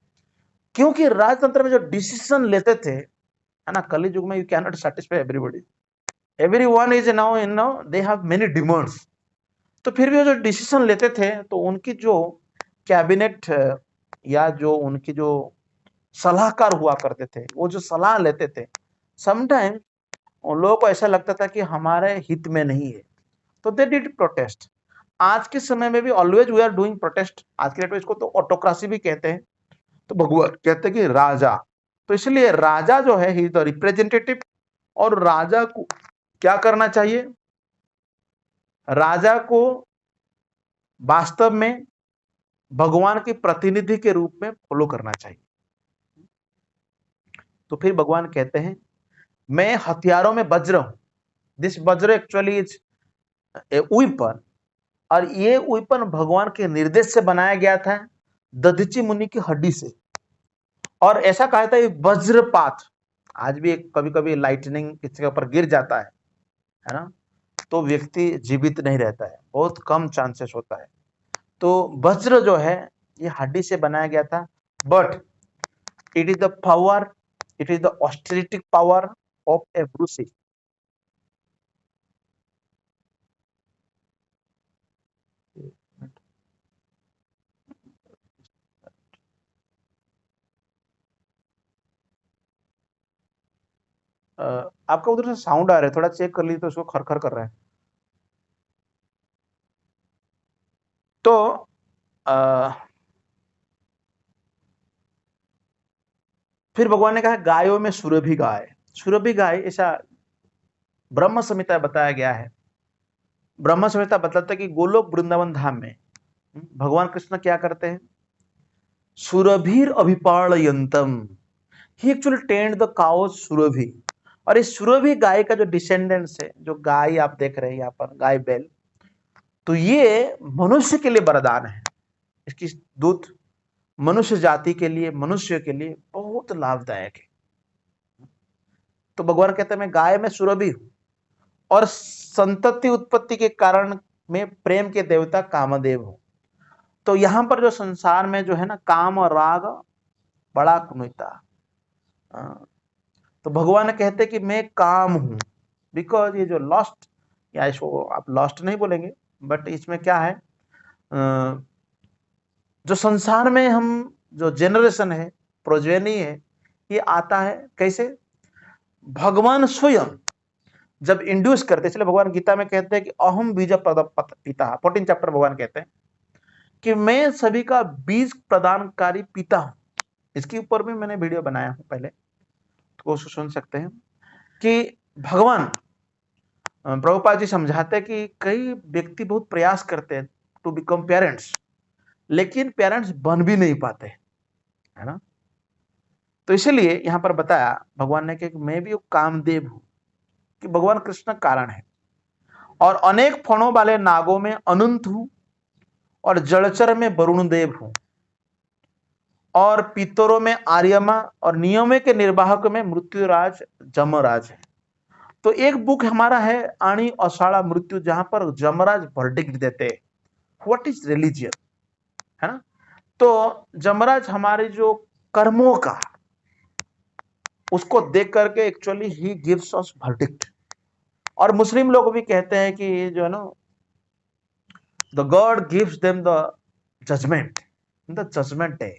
क्योंकि राजतंत्र में जो डिसीजन लेते थे, है ना, कलियुग में you can not satisfy everybody, everyone is now in now they have many demands. तो फिर भी वो जो डिसीजन लेते थे, तो उनकी जो कैबिनेट या जो उनकी जो सलाहकार हुआ करते थे, वो जो सलाह लेते थे, समटाइम उन लोगों को ऐसा लगता था कि हमारे हित में नहीं है, तो दे डिड प्रोटेस्ट। आज के समय में भी always we are doing protest. आज के डेट में इसको तो ऑटोक्रेसी भी कहते हैं। तो भगवान कहते हैं कि राजा, तो इसलिए राजा जो है ही इज द रिप्रेजेंटेटिव, और राजा को क्या करना चाहिए, राजा को वास्तव में भगवान के प्रतिनिधि के रूप में फॉलो करना चाहिए। तो फिर भगवान कहते हैं मैं हथियारों में वज्र हूं, दिस वज्र एक्चुअली इज ए वेपन, और ये वेपन भगवान के निर्देश से बनाया गया था, दधीची मुनि की हड्डी से। और ऐसा कहा था वज्रपात, आज भी कभी कभी लाइटनिंग किसी के ऊपर गिर जाता है ना, तो व्यक्ति जीवित नहीं रहता है, बहुत कम चांसेस होता है। तो वज्र जो है ये हड्डी से बनाया गया था, but it is the power, it is the austerity power of A Brucie. आपका उधर से साउंड आ रहा है, थोड़ा चेक कर लीजिए, तो उसको खरखर कर रहा है। तो फिर भगवान ने कहा गायों में सुरभि गाय, सुरभि गाय, ऐसा ब्रह्म संहिता बताया गया है। ब्रह्म संहिता बताता है कि गोलोक वृंदावन धाम में भगवान कृष्ण क्या करते हैं, सुरभीर अभिपालयंतम, ही एक्चुअली टेंड द काउज सुरभि। और इस सुरभि गाय का जो डिसेंडेंट्स है, जो गाय आप देख रहे हैं यहाँ पर, गाय बैल, तो ये मनुष्य के लिए वरदान है। इसकी दूध मनुष्य जाति के लिए, मनुष्य के लिए बहुत लाभदायक है। तो भगवान कहते हैं मैं गाय में सुरभि हूं, और संतति उत्पत्ति के कारण में प्रेम के देवता कामदेव हूं। तो यहां पर जो संसार में जो है ना, काम और राग बड़ा कुनुता, तो भगवान कहते कि मैं काम हूं, बिकॉज ये जो लॉस्ट, या इसको आप लॉस्ट नहीं बोलेंगे, बट इसमें क्या है, जो संसार में हम जो जेनरेशन है, प्रोजेनी है, ये आता है कैसे, भगवान स्वयं जब इंड्यूस करते, इसलिए भगवान गीता में कहते हैं कि अहम बीज पिता, 14 चैप्टर भगवान कहते हैं कि मैं सभी का बीज प्रदानकारी पिता हूं। इसके ऊपर भी मैंने वीडियो बनाया हूं पहले, तो उसको सुन सकते हैं कि भगवान प्रभुपाद जी समझाते हैं कि कई व्यक्ति बहुत प्रयास करते हैं टू बिकम पेरेंट्स, लेकिन पेरेंट्स बन भी नहीं पाते, है ना। तो इसलिए यहां पर बताया भगवान ने कि मैं भी कामदेव हूं, कि भगवान कृष्ण कारण है, और अनेक फणों वाले नागों में अनंत हूं, और जलचर में वरुण देव हूं, और पितरों में आर्यमा, और नियमों के निर्वाहक में मृत्युराज जमराज है। तो एक बुक हमारा है आणी अषाढ़ा मृत्यु, जहां पर जमराज वर्डिक्ट देते हैं व्हाट इज रिलीजियन, है ना। तो जमराज हमारे जो कर्मों का, उसको देख करके actually he gives us verdict. और मुस्लिम लोग भी कहते हैं कि जो है ना, the God gives them the judgement, the judgement day,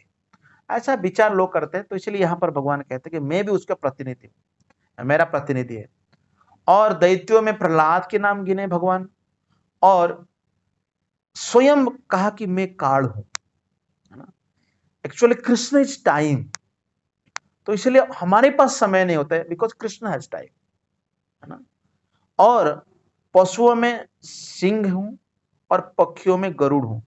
ऐसा विचार लोग करते हैं। तो इसलिए यहां पर भगवान कहते हैं कि मैं भी उसका प्रतिनिधि हूं, मेरा प्रतिनिधि है। और दैत्यों में प्रहलाद के नाम गिने भगवान, और स्वयं कहा कि मैं काल हूं, है ना। एक्चुअली कृष्ण इज टाइम, तो इसलिए हमारे पास समय नहीं होता है, बिकॉज कृष्ण हैज टाइम, है ना। और पशुओं में सिंह हूं, और पक्षियों में गरुड़ हूं।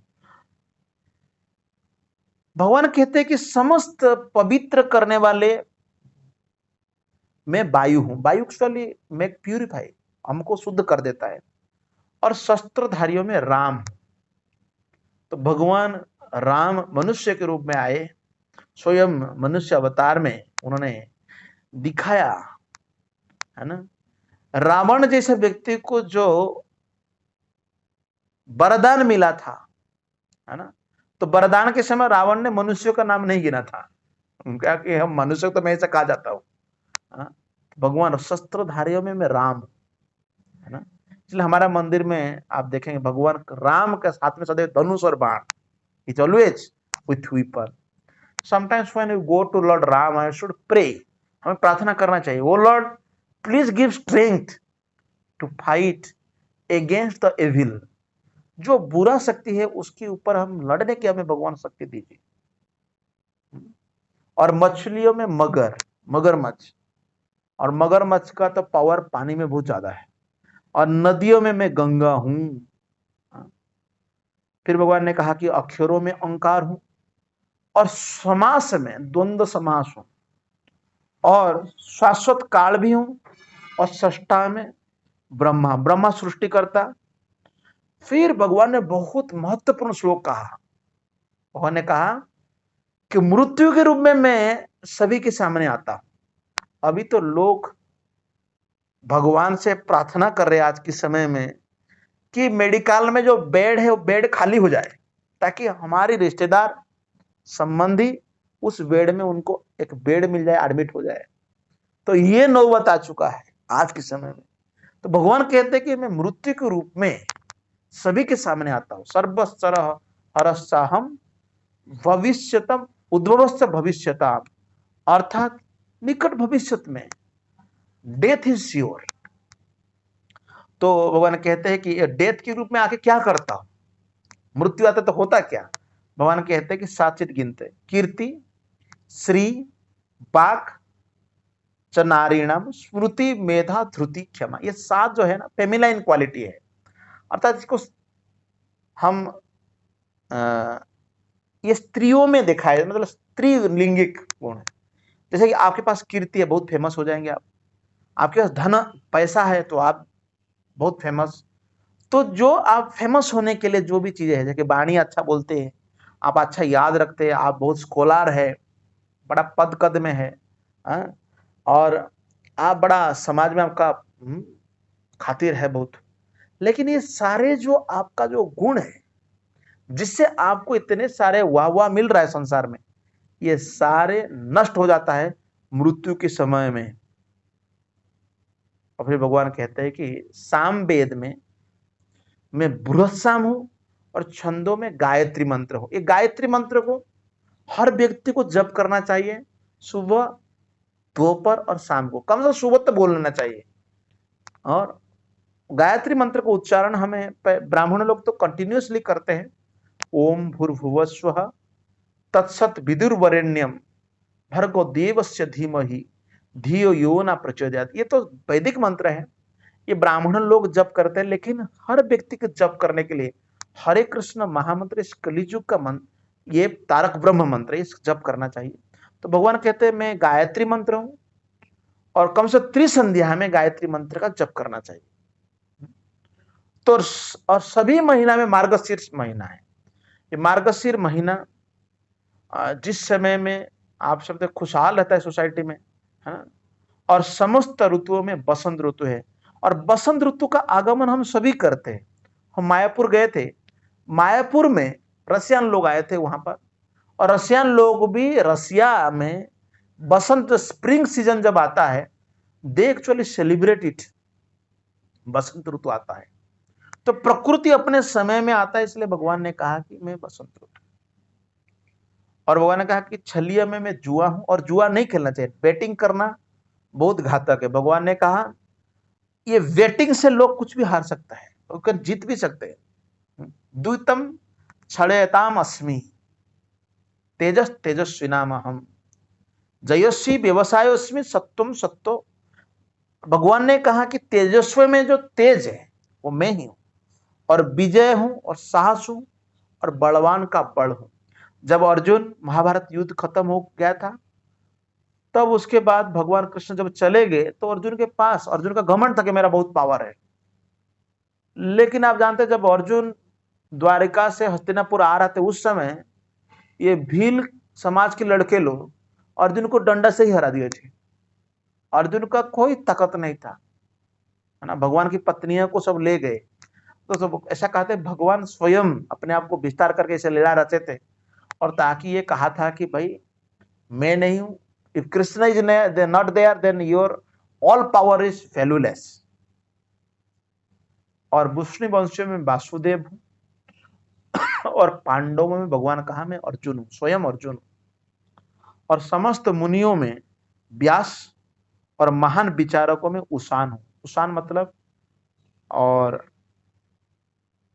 भगवान कहते हैं कि समस्त पवित्र करने वाले मैं वायु हूं, वायु एक्चुअली मेक प्यूरिफाई, हमको शुद्ध कर देता है। और शस्त्रधारियों में राम हूं, तो भगवान राम मनुष्य के रूप में आए, स्वयं मनुष्य अवतार में उन्होंने दिखाया, है ना। रावण जैसे व्यक्ति को जो वरदान मिला था, है ना, तो वरदान के समय रावण ने मनुष्यों का नाम नहीं गिना था, क्या कि हम मनुष्य तो मैं ऐसा कहा जाता हूं, है ना। भगवान शस्त्रधारियों में मैं राम, है ना। इसलिए हमारा मंदिर में आप देखेंगे भगवान राम के साथ में सदैव धनुष और बाण, it's always with weapon. Sometimes when you go to lord Ram I should pray, हमें प्रार्थना करना चाहिए, oh lord please give strength to fight against the evil, जो बुरा शक्ति है उसके ऊपर हम लड़ने की हमें भगवान शक्ति दीजिए। और मछलियों में मगरमच्छ, और मगरमच्छ का तो पावर पानी में बहुत ज्यादा है, और नदियों में मैं गंगा हूं। फिर भगवान ने कहा कि अक्षरों में ओंकार हूं, और समास में द्वंद्व समास हूं, और शाश्वत काल भी हूं, और सष्टा में ब्रह्मा सृष्टि करता। फिर भगवान ने बहुत महत्वपूर्ण श्लोक कहा, भगवान ने कहा कि मृत्यु के रूप में मैं सभी के सामने आता हूं। अभी तो लोग भगवान से प्रार्थना कर रहे हैं आज के समय में कि मेडिकल में जो बेड है वो बेड खाली हो जाए, ताकि हमारे रिश्तेदार संबंधी उस बेड में उनको एक बेड मिल जाए, एडमिट हो जाए। तो ये नौबत आ चुका है आज के समय में। तो भगवान कहते हैं कि मैं मृत्यु के रूप में सभी के सामने आता हूं। सर्वस्तर हरस्साहम भविष्यतम उद्भवश्च भविष्यताम, अर्थात निकट भविष्य में डेथ इज श्योर। तो भगवान कहते हैं कि डेथ के रूप में आके क्या करता हूं, मृत्यु आता तो होता क्या। भगवान कहते हैं कि 7 चीज गिनते, कीर्ति, श्री, वाक, च नारीणाम, स्मृति, मेधा, धृति, क्षमा। ये 7 जो है ना फेमिनाइन क्वालिटी है, अर्थात इसको हम ये स्त्रियों में देखा है, मतलब स्त्रीलिंगिक गुण है। जैसे कि आपके पास कीर्ति है, बहुत फेमस हो जाएंगे आप, आपके पास धन पैसा है तो आप बहुत फेमस। तो जो आप फेमस होने के लिए जो भी चीजें है, जैसे वाणी अच्छा बोलते हैं, आप अच्छा याद रखते हैं, आप बहुत स्कॉलर है, बड़ा पद कद में है, हाँ? और आप बड़ा समाज में आपका खातिर है बहुत। लेकिन ये सारे जो आपका जो गुण है जिससे आपको इतने सारे वाह वाह मिल रहा है संसार में, ये सारे नष्ट हो जाता है मृत्यु के समय में। और फिर भगवान कहते हैं कि साम वेद में मैं बृहस्साम हूं, और छंदों में गायत्री मंत्र हूं। ये गायत्री मंत्र को हर व्यक्ति को जप करना चाहिए, सुबह, दोपहर और शाम को, कम से कम सुबह तो बोल लेना चाहिए। और गायत्री मंत्र को उच्चारण हमें ब्राह्मण लोग तो कंटिन्यूअसली करते हैं, ओम भूर्भुवस्वः तत्सत विदुर्वरेण्यम भर्गो देवस्य धीमहि धियो यो न प्रचोदयात्। ये तो वैदिक मंत्र है, ये ब्राह्मण लोग जप करते हैं। लेकिन हर व्यक्ति को जप करने के लिए हरे कृष्ण महामंत्र, इस कलिजुग का मंत्र, ये तारक ब्रह्म मंत्र, इस जप करना चाहिए। तो भगवान कहते हैं मैं गायत्री मंत्र हूं, और कम से त्रिसंध्या में गायत्री मंत्र का जप करना चाहिए। तो और सभी महीना में मार्गशीर्ष महीना है, ये मार्गशीर महीना जिस समय में आप सब खुशहाल रहता है सोसाइटी में, है, और समस्त ऋतुओं में बसंत ऋतु है। और बसंत ऋतु का आगमन हम सभी करते हैं। हम मायापुर गए थे, मायापुर में रसियन लोग आए थे वहां पर, और रसियन लोग भी रसिया में बसंत स्प्रिंग सीजन जब आता है, दे एक्चुअली सेलिब्रेट इट। बसंत ऋतु आता है तो प्रकृति अपने समय में आता है, इसलिए भगवान ने कहा कि मैं बसंत ऋतु। और भगवान ने कहा कि छलिया में मैं जुआ हूं, और जुआ नहीं खेलना चाहिए, बैटिंग करना बहुत घातक है। भगवान ने कहा ये वेटिंग से लोग कुछ भी हार सकता है, और जीत भी सकते हैं। द्वितम क्षणयताम अस्मि तेजस तेजस्विनाम हम जयस्वी व्यवसायोस्मि सत्वम सत्तो। भगवान ने कहा कि तेजस्वी में जो तेज है वो मैं ही हूं, और विजय हूं, और साहस हूं, और बलवान का बल हूं। जब अर्जुन महाभारत युद्ध खत्म हो गया था, तब उसके बाद भगवान कृष्ण जब चले गए तो अर्जुन के पास, अर्जुन का घमंड था कि मेरा बहुत पावर है। लेकिन आप जानते हैं जब अर्जुन द्वारिका से हस्तिनापुर आ रहे थे, उस समय ये भील समाज के लड़के लोग अर्जुन को डंडा से ही हरा दिए थे। अर्जुन का कोई ताकत नहीं था, है ना। भगवान की पत्नियों को सब ले गए, तो सब ऐसा कहते भगवान स्वयं अपने आप को विस्तार करके इसे लीला रचे थे, और ताकि ये कहा था कि भाई मैं नहीं हूं, if Krishna is not there then your all power is valueless. और विष्णु वंशियों में वासुदेव हूं और पांडवों में भगवान कहा मैं अर्जुन हूं, स्वयं अर्जुन हूं। और समस्त मुनियों में व्यास और महान विचारकों में उसान हूं। उसान मतलब, और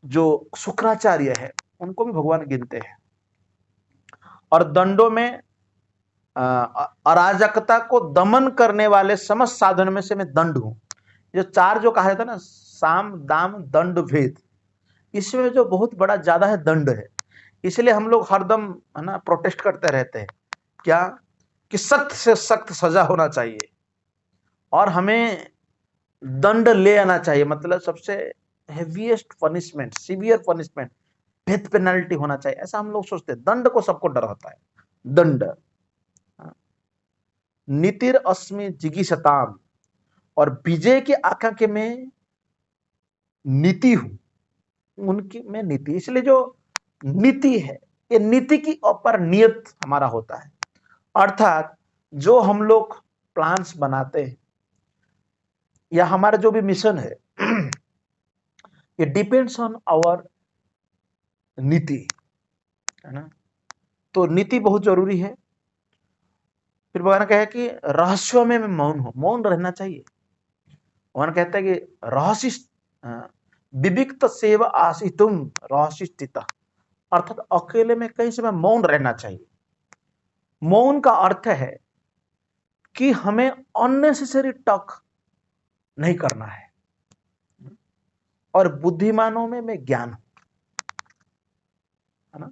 जो शुक्राचार्य है उनको भी भगवान गिनते हैं। और दंडों में अराजकता को दमन करने वाले समस्त साधन में से मैं दंड हूं। जो चार जो कहा जाता है ना, साम दाम दंड भेद, इसमें जो बहुत बड़ा ज्यादा है दंड है। इसलिए हम लोग हरदम, है ना, प्रोटेस्ट करते रहते हैं क्या, कि सख्त से सख्त सजा होना चाहिए और हमें दंड ले आना चाहिए, मतलब सबसे heaviest punishment, severe punishment, death penalty होना चाहिए, ऐसा हम लोग सोचते हैं। दंड को सबको डर होता है, दंड। नीतिर अस्मि जिगीषताम, और विजय की आकांक्षा में नीति हूं, उनकी मैं नीति। इसलिए जो नीति है, ये नीति की ऊपर नियत हमारा होता है, अर्थात जो हम लोग प्लान्स बनाते हैं या हमारा जो भी मिशन है ये डिपेंड्स ऑन आवर नीति, है ना। तो नीति बहुत जरूरी है। फिर भगवान कहे कि रहस्यों में मौन हो, मौन रहना चाहिए। भगवान कहता है कि रहस्य विविक्त सेव आसितुम रहस्य स्थित, अर्थात अकेले में कहीं समय मौन रहना चाहिए। मौन का अर्थ है कि हमें अननेसेसरी टॉक नहीं करना है, और बुद्धिमानों में मैं ज्ञान हूं, है ना।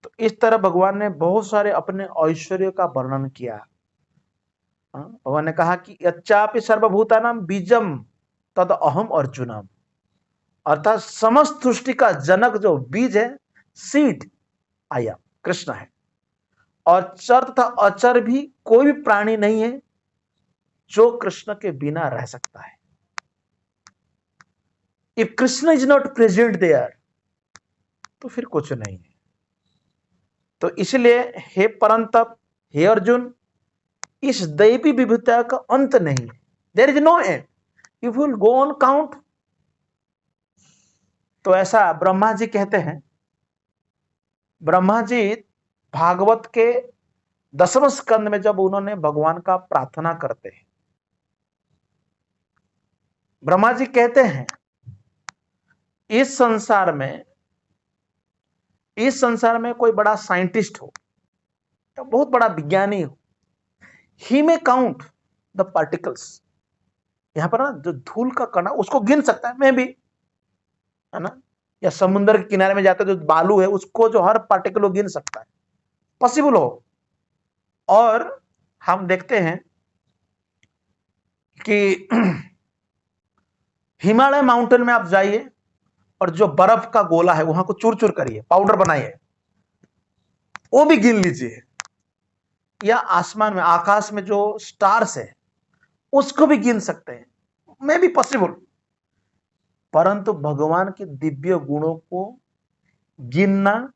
तो इस तरह भगवान ने बहुत सारे अपने ऐश्वर्य का वर्णन किया। भगवान ने कहा कि यच्चापि सर्वभूतानां बीजम तद अहम अर्जुनम, अर्थात समस्त सृष्टि का जनक जो बीज है, सीड, आया कृष्ण है। और चर तथा अचर भी कोई भी प्राणी नहीं है जो कृष्ण के बिना रह सकता है। If Krishna is not present there, तो फिर कुछ नहीं है। तो इसलिए हे परंतप, हे अर्जुन, इस दैवी विभुता का अंत नहीं है, there is no end, if will go on count. तो ऐसा ब्रह्मा जी कहते हैं। ब्रह्मा जी भागवत के 10वें स्कंद में जब उन्होंने भगवान का प्रार्थना करते हैं, ब्रह्मा जी कहते हैं इस संसार में कोई बड़ा साइंटिस्ट हो, तो बहुत बड़ा विज्ञानी हो, ही में काउंट द पार्टिकल्स। यहां पर ना जो धूल का कणा उसको गिन सकता है, मैं भी, है ना। या समुद्र के किनारे में जाते जो बालू है उसको, जो हर पार्टिकल को गिन सकता है, पॉसिबल हो। और हम देखते हैं कि हिमालय माउंटेन में आप जाइए और जो बर्फ का गोला है वहां को चूर चूर करिए, पाउडर बनाइए, वो भी गिन लीजिए। या आसमान में, आकाश में जो स्टार्स है उसको भी गिन सकते हैं, मैं भी पॉसिबल। परंतु भगवान के दिव्य गुणों को गिनना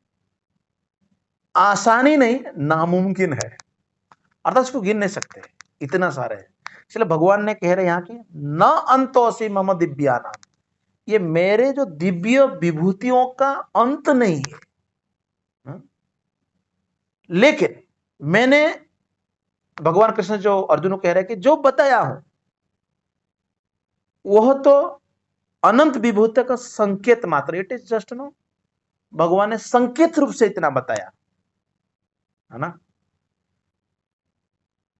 आसानी नहीं, नामुमकिन है, अर्थात उसको गिन नहीं सकते, इतना सारे है। इसलिए भगवान ने कह रहे यहां की न अंतोसी मम दिव्यानाम, ये मेरे जो दिव्य विभूतियों का अंत नहीं है। लेकिन मैंने, भगवान कृष्ण जो अर्जुन को कह रहे हैं कि जो बताया हूं वह तो अनंत विभूति का संकेत मात्र, इट इज जस्ट नो, भगवान ने संकेत रूप से इतना बताया, है ना।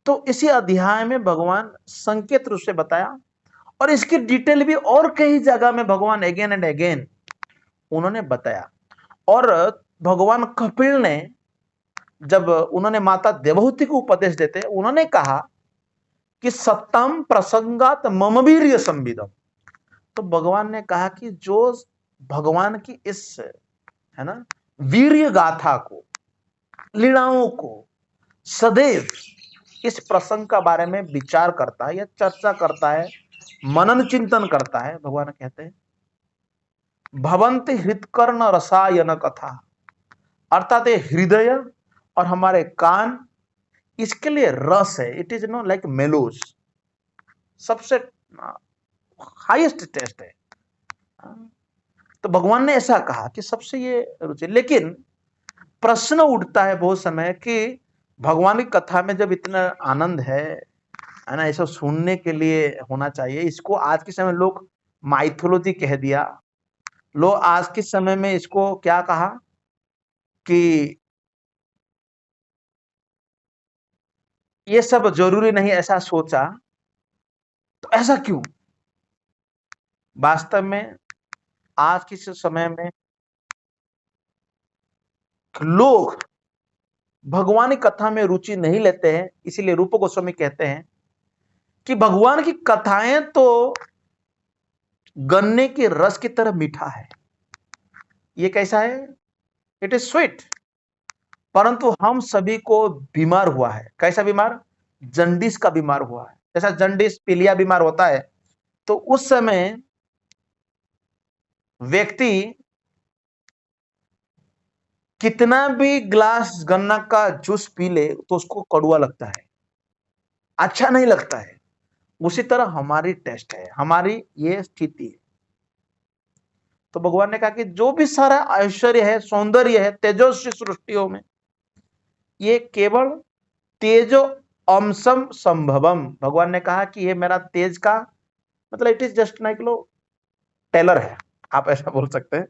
तो इसी अध्याय में भगवान संकेत रूप से बताया, और इसकी डिटेल भी और कई जगह में भगवान अगेन एंड अगेन उन्होंने बताया। और भगवान कपिल ने, जब उन्होंने माता देवहूति को उपदेश देते, उन्होंने कहा कि सत्यम प्रसंगात मम वीर्य संविदम। तो भगवान ने कहा कि जो भगवान की इस, है ना, वीर्य गाथा को, लीलाओं को सदैव इस प्रसंग का बारे में विचार करता है या चर्चा करता है, मनन चिंतन करता है। भगवान कहते हैं भवन्ति हृत्कर्ण रसायन कथा, अर्थात ये हृदय और हमारे कान इसके लिए रस है। It is know like mallows, सबसे हाईएस्ट टेस्ट है। तो भगवान ने ऐसा कहा कि सबसे ये रुचि। लेकिन प्रश्न उठता है बहुत समय कि भगवान की कथा में जब इतना आनंद है ना, ऐसा सुनने के लिए होना चाहिए, इसको आज के समय लोग माइथोलॉजी कह दिया। लोग आज के समय में इसको क्या कहा कि ये सब जरूरी नहीं, ऐसा सोचा। तो ऐसा क्यों? वास्तव में आज के समय में लोग भगवान की कथा में रुचि नहीं लेते हैं। इसीलिए रूप गोस्वामी कहते हैं कि भगवान की कथाएं तो गन्ने के रस की तरह मीठा है। ये कैसा है? It is sweet. परंतु हम सभी को बीमार हुआ है। कैसा बीमार? जंडिस का बीमार हुआ है। जैसा जंडिस पीलिया बीमार होता है, तो उस समय व्यक्ति कितना भी ग्लास गन्ना का जूस पी ले तो उसको कड़वा लगता है, अच्छा नहीं लगता है। उसी तरह हमारी टेस्ट है, हमारी ये स्थिति है। तो भगवान ने कहा कि जो भी सारा ऐश्वर्य है, सौंदर्य है तेजस्वी सृष्टियों में, ये केवल तेजो अंशम संभवम। भगवान ने कहा कि ये मेरा तेज का मतलब it is just like low tailor है, आप ऐसा बोल सकते हैं।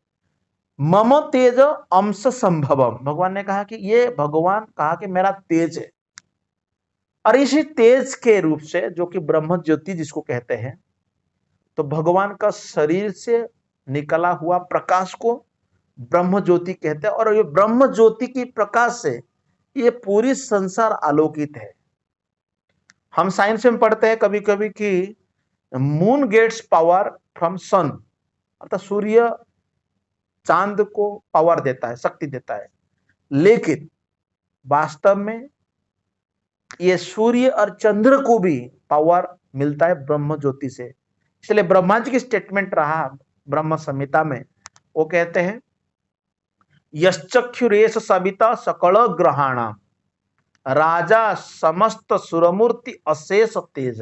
मम तेज अंश संभवम। भगवान ने कहा कि ये भगवान कहा कि मेरा तेज है, और इसी तेज के रूप से जो कि ब्रह्म ज्योति जिसको कहते हैं, तो भगवान का शरीर से निकला हुआ प्रकाश को ब्रह्म ज्योति कहते हैं। और ये ब्रह्म ज्योति की प्रकाश से ये पूरी संसार आलोकित है। हम साइंस में पढ़ते हैं कभी कभी कि moon gets power from sun, अर्थात सूर्य चांद को पावर देता है, शक्ति देता है। लेकिन वास्तव में ये सूर्य और चंद्र को भी पावर मिलता है ब्रह्म ज्योति से। इसलिए ब्रह्मा जी की स्टेटमेंट रहा ब्रह्म संहिता में, वो कहते हैं यश्चक्षुरेश सविता सकल ग्रहाणाम राजा समस्त सुरमूर्ति अशेष तेज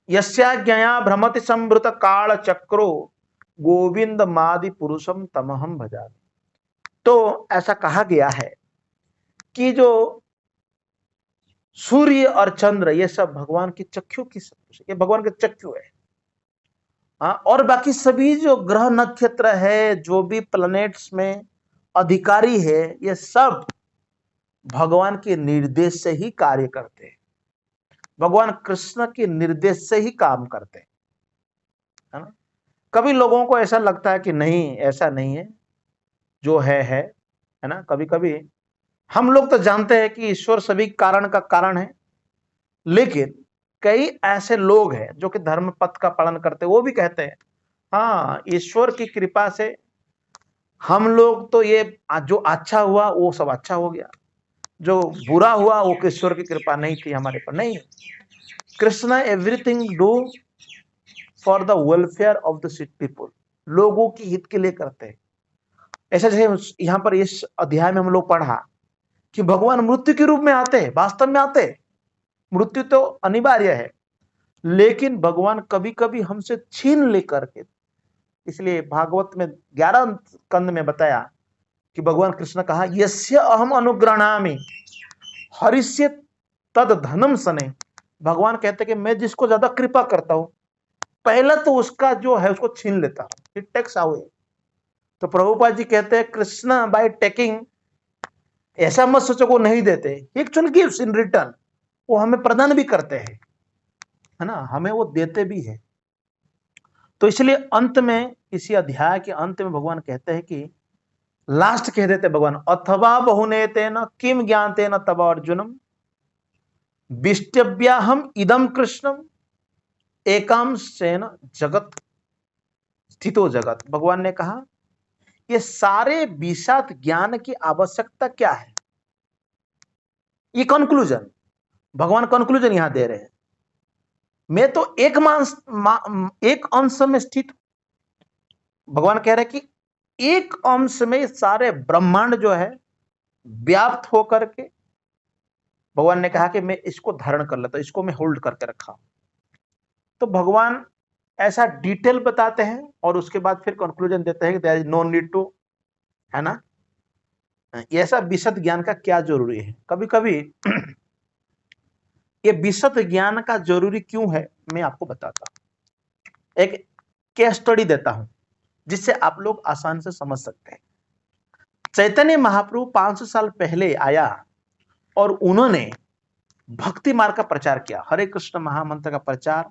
यस्याज्ञया भ्रमति संभृत काल चक्रो गोविंद मादि पुरुषम तमहम भजामि। तो ऐसा कहा गया है कि जो सूर्य और चंद्र ये सब भगवान की चक्षु की, ये भगवान के चक्षु है। और बाकी सभी जो ग्रह नक्षत्र है, जो भी प्लैनेट्स में अधिकारी है, ये सब भगवान के निर्देश से ही कार्य करते हैं। भगवान कृष्ण के निर्देश से ही काम करते हैं, है ना। कभी लोगों को ऐसा लगता है कि नहीं, ऐसा नहीं है, जो है ना। कभी कभी हम लोग तो जानते हैं कि ईश्वर सभी कारण का कारण है, लेकिन कई ऐसे लोग हैं जो कि धर्म पथ का पालन करते हैं, वो भी कहते हैं हाँ ईश्वर की कृपा से हम लोग तो ये जो अच्छा हुआ वो सब अच्छा हो गया, जो बुरा हुआ वो ईश्वर की कृपा नहीं थी हमारे पर। नहीं, Krishna everything do for the welfare of the sick people, लोगों की हित के लिए करते हैं। ऐसा जैसे यहाँ पर इस अध्याय में हम लोग पढ़ा कि भगवान मृत्यु के रूप में आते हैं, वास्तव में आते हैं। मृत्यु तो अनिवार्य है, लेकिन भगवान कभी कभी हमसे छीन लेकर के, इसलिए भागवत में 11 स्कंद में बताया कि भगवान कृष्ण कहा यस्य अहम अनुग्रहणामि हरिष्य तद धनम सने। भगवान कहते कि मैं जिसको ज्यादा कृपा करता हूं, पहले तो उसका जो है उसको छीन लेता हूं, इट टेक्स अवे। तो प्रभुपाद जी कहते हैं कृष्ण बाय टेकिंग, ऐसा मत सोचो को नहीं देते, एक्चुअली गिव्स इन रिटर्न, वो हमें प्रदान भी करते हैं, है ना, हमें वो देते भी है। तो इसलिए अंत में, इसी अध्याय के अंत में भगवान कहते हैं कि लास्ट कह देते भगवान अथवा बहुने तेन किम ज्ञातेन तब अर्जुनम विष्टव्याहम इदम कृष्णम एकांशेन जगत स्थितो जगत। भगवान ने कहा ये सारे विशद ज्ञान की आवश्यकता क्या है, ये कंक्लूजन, भगवान कंक्लूजन यहां दे रहे हैं। मैं तो एक अंश में स्थित हूं। भगवान कह रहे हैं कि एक अंश में सारे ब्रह्मांड जो है व्याप्त होकर के, भगवान ने कहा कि मैं इसको धारण कर लेता हूं, इसको मैं होल्ड करके रखा हूं। तो भगवान ऐसा डिटेल बताते हैं और उसके बाद फिर कंक्लूजन देते हैं कि there is no need to, है ना, ऐसा विशद ज्ञान का क्या जरूरी है। कभी कभी ये विशद ज्ञान का जरूरी क्यों है, मैं आपको बताता हूं। एक केस स्टडी देता हूं जिससे आप लोग आसान से समझ सकते हैं। चैतन्य महाप्रभु 500 साल पहले आया और उन्होंने भक्ति मार्ग का प्रचार किया, हरे कृष्ण महामंत्र का प्रचार,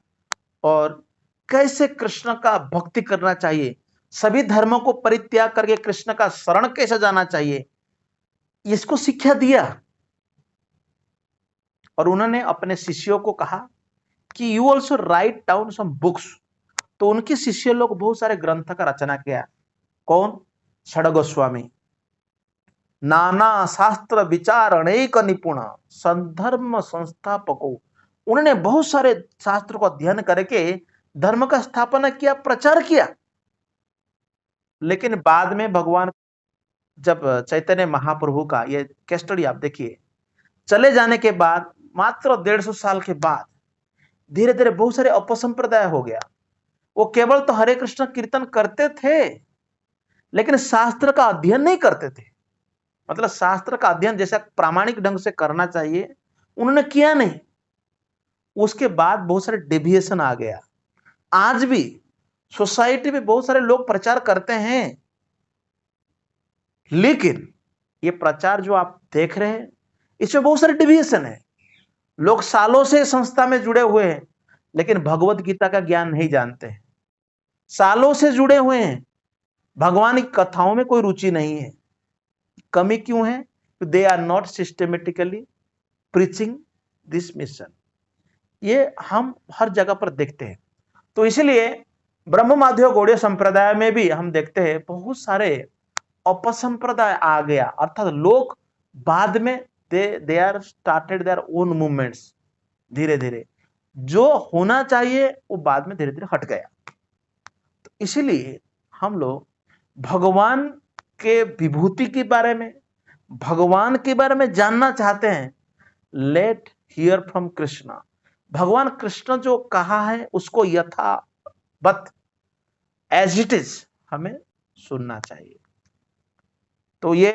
और कैसे कृष्ण का भक्ति करना चाहिए, सभी धर्मों को परित्याग करके कृष्ण का शरण कैसे जाना चाहिए, इसको शिक्षा दिया। और उन्होंने अपने शिष्यों को कहा कि you also write down some books. तो उनके शिष्य लोग बहुत सारे ग्रंथ का रचना किया। कौन? षड गोस्वामी, नाना शास्त्र विचार अनेक निपुण संधर्म संस्थापकों। उन्होंने बहुत सारे शास्त्र को अध्ययन करके धर्म का स्थापना किया, प्रचार किया। लेकिन बाद में भगवान, जब चैतन्य महाप्रभु का ये केस स्टडी आप देखिए, चले जाने के बाद मात्र 150 साल के बाद धीरे धीरे बहुत सारे अपसंप्रदाय हो गया। वो केवल तो हरे कृष्ण कीर्तन करते थे लेकिन शास्त्र का अध्ययन नहीं करते थे। मतलब शास्त्र का अध्ययन जैसा प्रामाणिक ढंग से करना चाहिए उन्होंने किया नहीं। उसके बाद बहुत सारे डेविएशन आ गया। आज भी सोसाइटी में बहुत सारे लोग प्रचार करते हैं, लेकिन ये प्रचार जो आप देख रहे हैं इसमें बहुत सारे डेविएशन है। लोग सालों से संस्था में जुड़े हुए हैं लेकिन भगवत गीता का ज्ञान नहीं जानते हैं। सालों से जुड़े हुए हैं, भगवान की कथाओं में कोई रुचि नहीं है। कमी क्यों है? They are not systematically preaching this mission. ये हम हर जगह पर देखते हैं। तो इसलिए ब्रह्म माध्यम गौड़ीय संप्रदाय में भी हम देखते हैं बहुत सारे अपसंप्रदाय आ गया, अर्थात लोग बाद में they are started their own movements. धीरे धीरे जो होना चाहिए वो बाद में धीरे धीरे हट गया। तो इसीलिए हम लोग भगवान के विभूति के बारे में, भगवान के बारे में जानना चाहते हैं। Let hear from Krishna. भगवान कृष्ण जो कहा है उसको यथावत एज इट इज हमें सुनना चाहिए। तो ये